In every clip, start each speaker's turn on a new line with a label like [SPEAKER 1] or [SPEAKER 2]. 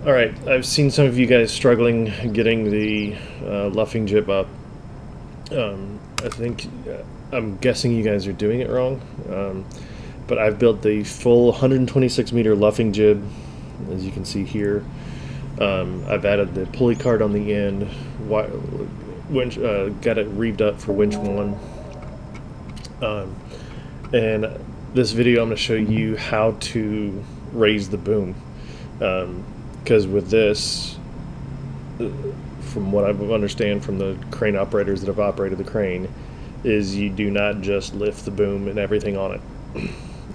[SPEAKER 1] Alright, I've seen some of you guys struggling getting the luffing jib up. I think, I'm guessing you guys are doing it wrong, but I've built the full 126 meter luffing jib, as you can see here. I've added the pulley cart on the end, winch, got it reeved up for winch 1. And this video I'm going to show you how to raise the boom. Because with this, from what I understand from the crane operators that have operated the crane, is you do not just lift the boom and everything on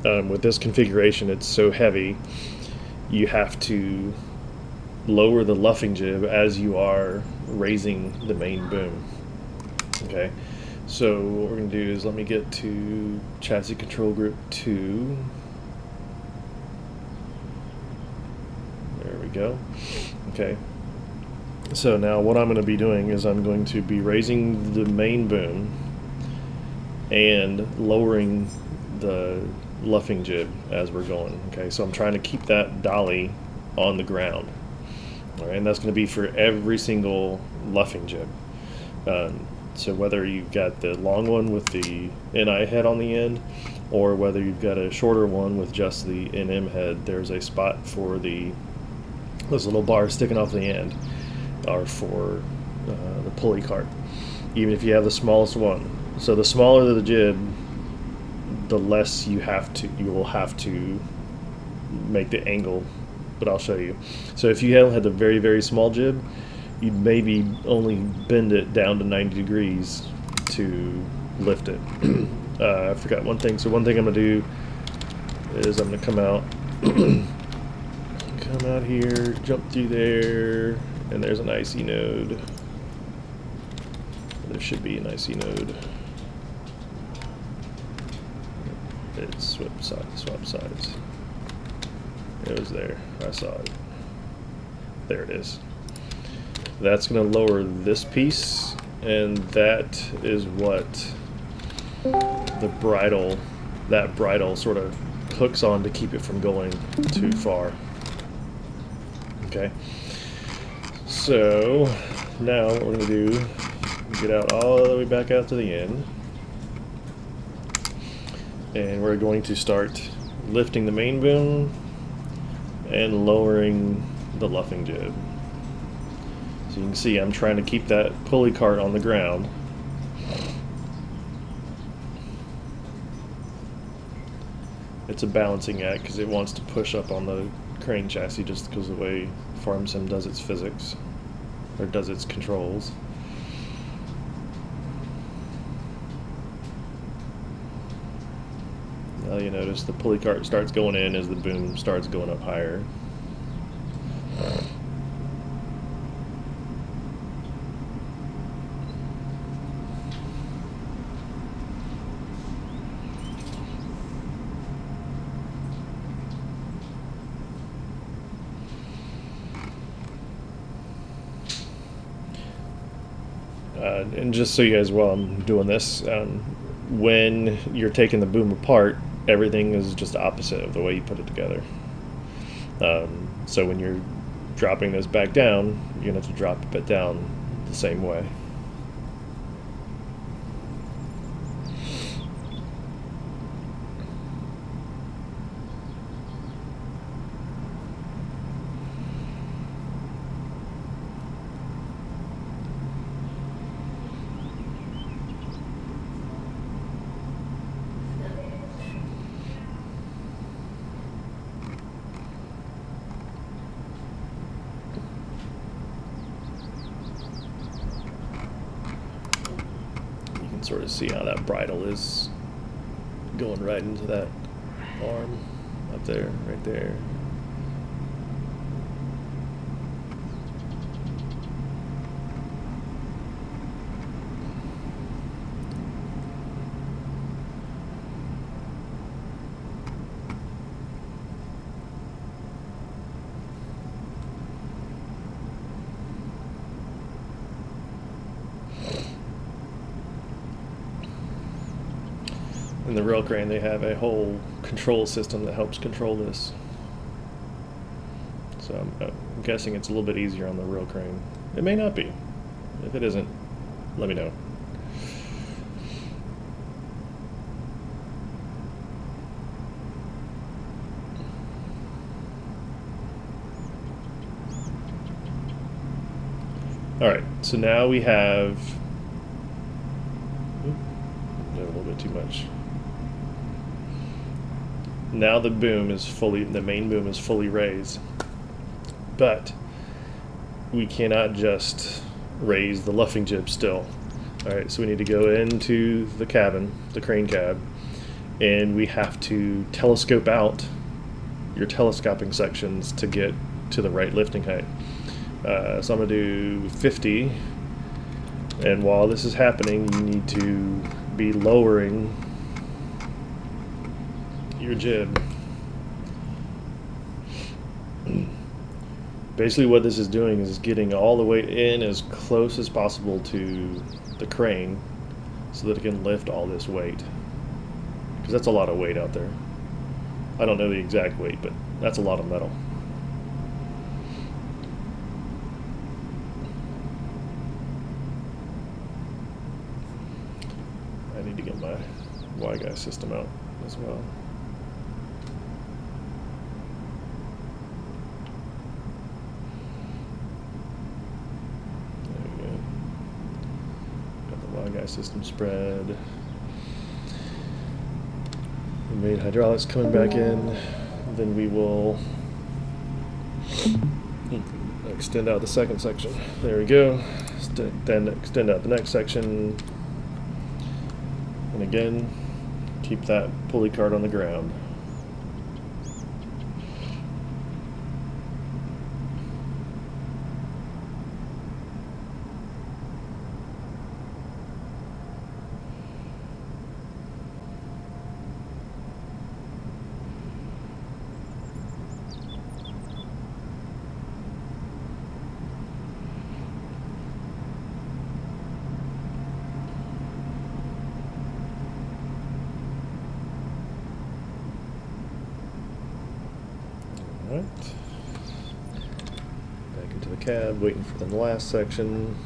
[SPEAKER 1] it. With this configuration, it's so heavy, you have to lower the luffing jib as you are raising the main boom. Okay, so what we're going to do is, let me get to chassis control group 2. There we go. Okay, so now what I'm going to be doing is I'm going to be raising the main boom and lowering the luffing jib as we're going. Okay, so I'm trying to keep that dolly on the ground. All right, and that's going to be for every single luffing jib. So whether you've got the long one with the NI head on the end, or whether you've got a shorter one with just the NM head, there's a spot for those little bars sticking off the end are for the pulley cart, even if you have the smallest one. So the smaller the jib, the less you will have to make the angle, but I'll show you. So if you had the very, very small jib, you'd maybe only bend it down to 90 degrees to lift it. I forgot one thing. So one thing I'm going to do is I'm going to come out here, jump through there, and there's an IC node. There should be an IC node. It swap sides. It was there. I saw it. There it is. That's going to lower this piece, and that is what that bridle sort of hooks on to keep it from going too far. Okay, so now what we're going to do, get out all the way back out to the end, and we're going to start lifting the main boom and lowering the luffing jib. So you can see I'm trying to keep that pulley cart on the ground. It's a balancing act because it wants to push up on the crane chassis just because of the way Farm Sim does its physics, or does its controls. Now you notice the pulley cart starts going in as the boom starts going up higher. And just so you guys, while I'm doing this, when you're taking the boom apart, everything is just opposite of the way you put it together. So when you're dropping this back down, you're going to have to drop it down the same way. Sort of see how that bridle is going right into that arm up there, right there. In the rail crane, they have a whole control system that helps control this. So I'm guessing it's a little bit easier on the real crane. It may not be. If it isn't, let me know. Alright, so now we have a little bit too much. Now the boom is fully, the main boom is fully raised. But we cannot just raise the luffing jib still. Alright, so we need to go into the cabin, the crane cab, and we have to telescope out your telescoping sections to get to the right lifting height. So I'm going to do 50, and while this is happening, you need to be lowering your jib. Basically what this is doing is getting all the weight in as close as possible to the crane so that it can lift all this weight, because that's a lot of weight out there. I don't know the exact weight, but that's a lot of metal. I need to get my Y-guy system out as well. There we go. Got the Y-guy system spread. The main hydraulics coming back in. Then we will extend out the second section. There we go. Then extend out the next section. And again, keep that pulley cart on the ground. Alright, back into the cab, waiting for the last section.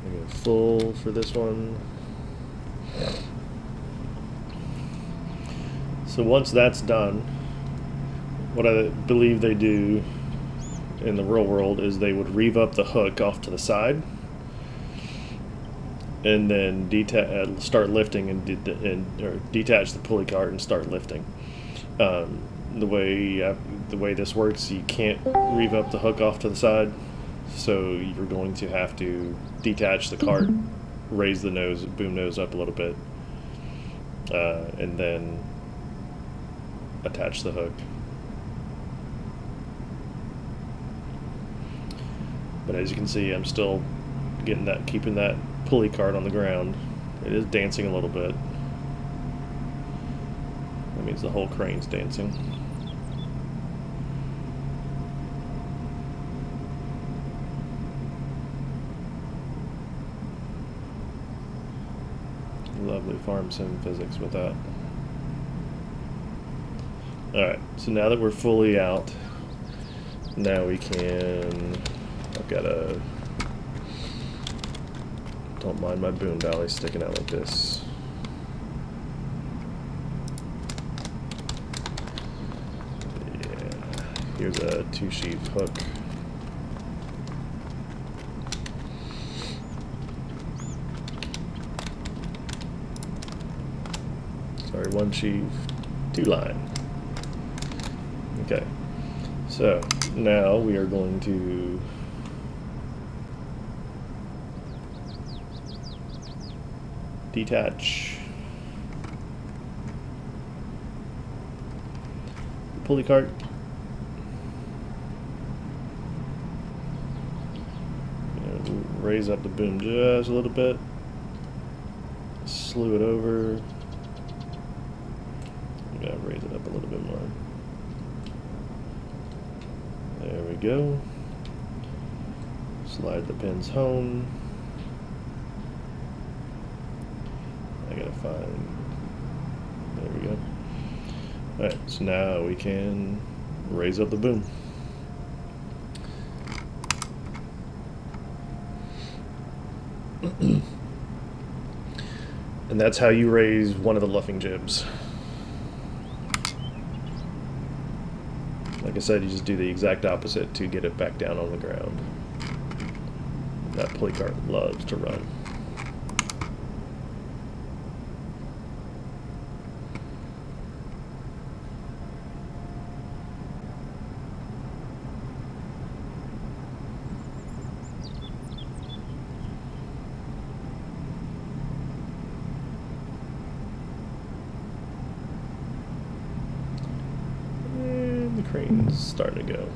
[SPEAKER 1] I'm going to go full for this one. So once that's done, what I believe they do in the real world is they would reeve up the hook off to the side and then start lifting or detach the pulley cart and start lifting. The way this works, you can't reeve up the hook off to the side, so you're going to have to detach the cart, raise the boom nose up a little bit, and then attach the hook. But as you can see, I'm still keeping that pulley cart on the ground. It is dancing a little bit. That means the whole crane's dancing. Lovely farm sim physics with that. Alright, so now that we're fully out, now we can... I've got a... Don't mind my boom dolly sticking out like this. Yeah, here's a 2-sheave hook. Sorry, 1-sheave, 2-line. Okay, so now we are going to detach the pulley cart. Raise up the boom just a little bit, slew it over. We gotta raise it up a little bit more. There we go. Slide the pins home. I gotta find, there we go. Alright, so now we can raise up the boom. And that's how you raise one of the luffing jibs. Like I said, you just do the exact opposite to get it back down on the ground. That pulley cart loves to run. And the crane's starting to go.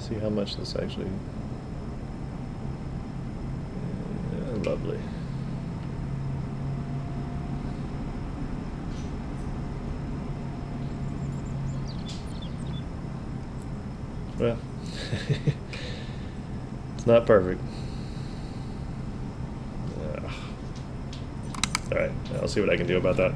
[SPEAKER 1] See how much this actually. Yeah, lovely. Well, it's not perfect. All right, I'll see what I can do about that.